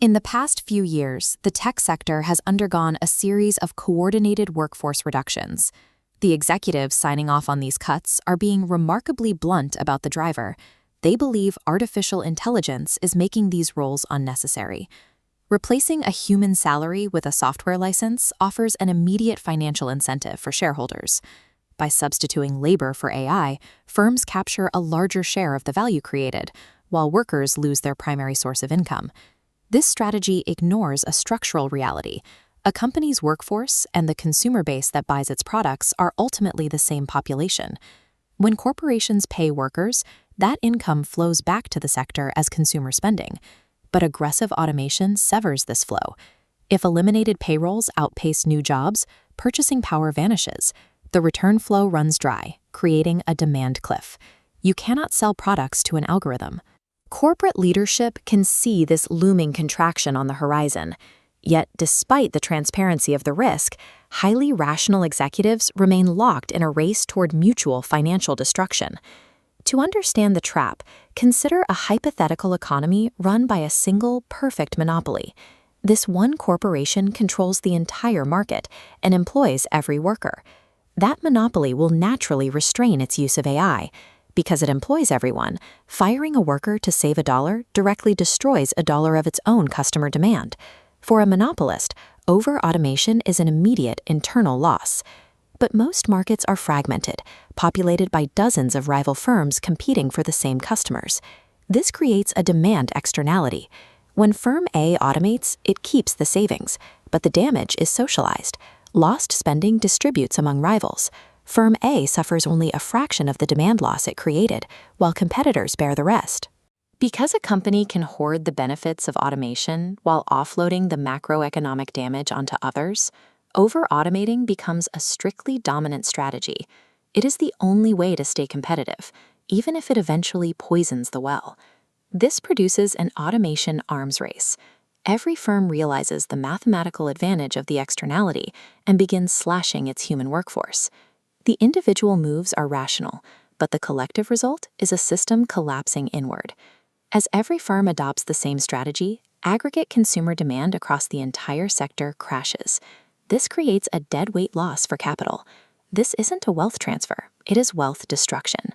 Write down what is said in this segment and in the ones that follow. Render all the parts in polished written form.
In the past few years, the tech sector has undergone a series of coordinated workforce reductions. The executives signing off on these cuts are being remarkably blunt about the driver. They believe artificial intelligence is making these roles unnecessary. Replacing a human salary with a software license offers an immediate financial incentive for shareholders. By substituting labor for AI, firms capture a larger share of the value created, while workers lose their primary source of income. This strategy ignores a structural reality. A company's workforce and the consumer base that buys its products are ultimately the same population. When corporations pay workers, that income flows back to the sector as consumer spending. But aggressive automation severs this flow. If eliminated payrolls outpace new jobs, purchasing power vanishes. The return flow runs dry, creating a demand cliff. You cannot sell products to an algorithm. Corporate leadership can see this looming contraction on the horizon. Yet, despite the transparency of the risk, highly rational executives remain locked in a race toward mutual financial destruction. To understand the trap, consider a hypothetical economy run by a single, perfect monopoly. This one corporation controls the entire market and employs every worker. That monopoly will naturally restrain its use of AI. Because it employs everyone, firing a worker to save $1 directly destroys $1 of its own customer demand. For a monopolist, over-automation is an immediate internal loss. But most markets are fragmented, populated by dozens of rival firms competing for the same customers. This creates a demand externality. When firm A automates, it keeps the savings, but the damage is socialized. Lost spending distributes among rivals. Firm A suffers only a fraction of the demand loss it created, while competitors bear the rest. Because a company can hoard the benefits of automation while offloading the macroeconomic damage onto others, over-automating becomes a strictly dominant strategy. It is the only way to stay competitive, even if it eventually poisons the well. This produces an automation arms race. Every firm realizes the mathematical advantage of the externality and begins slashing its human workforce. The individual moves are rational, but the collective result is a system collapsing inward. As every firm adopts the same strategy, aggregate consumer demand across the entire sector crashes. This creates a deadweight loss for capital. This isn't a wealth transfer, it is wealth destruction.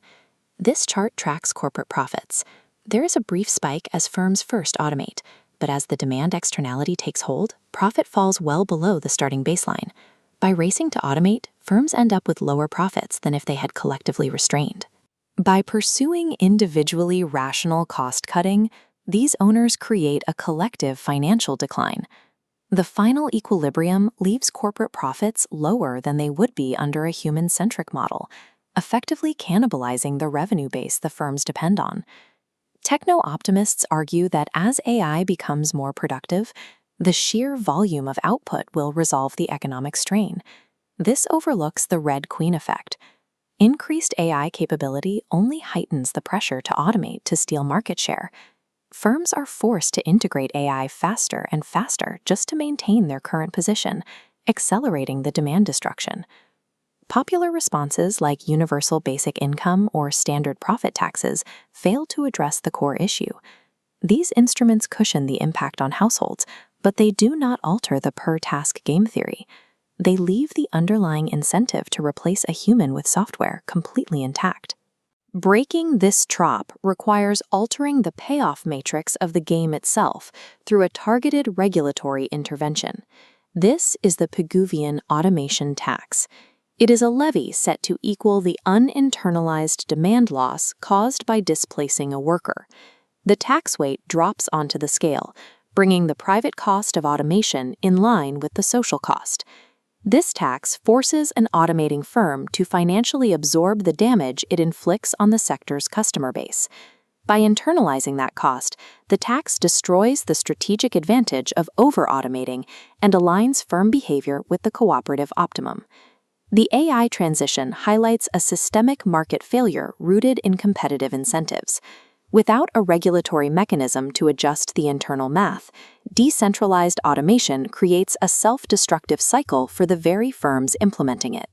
This chart tracks corporate profits. There is a brief spike as firms first automate, but as the demand externality takes hold, profit falls well below the starting baseline. By racing to automate, firms end up with lower profits than if they had collectively restrained. By pursuing individually rational cost-cutting, these owners create a collective financial decline. The final equilibrium leaves corporate profits lower than they would be under a human-centric model, effectively cannibalizing the revenue base the firms depend on. Techno-optimists argue that as AI becomes more productive, the sheer volume of output will resolve the economic strain. This overlooks the Red Queen effect. Increased AI capability only heightens the pressure to automate to steal market share. Firms are forced to integrate AI faster and faster just to maintain their current position, accelerating the demand destruction. Popular responses like universal basic income or standard profit taxes fail to address the core issue. These instruments cushion the impact on households, but they do not alter the per-task game theory. They leave the underlying incentive to replace a human with software completely intact. Breaking this trap requires altering the payoff matrix of the game itself through a targeted regulatory intervention. This is the Pigouvian Automation Tax. It is a levy set to equal the uninternalized demand loss caused by displacing a worker. The tax weight drops onto the scale, bringing the private cost of automation in line with the social cost. This tax forces an automating firm to financially absorb the damage it inflicts on the sector's customer base. By internalizing that cost, the tax destroys the strategic advantage of over-automating and aligns firm behavior with the cooperative optimum. The AI transition highlights a systemic market failure rooted in competitive incentives. Without a regulatory mechanism to adjust the internal math, decentralized automation creates a self-destructive cycle for the very firms implementing it.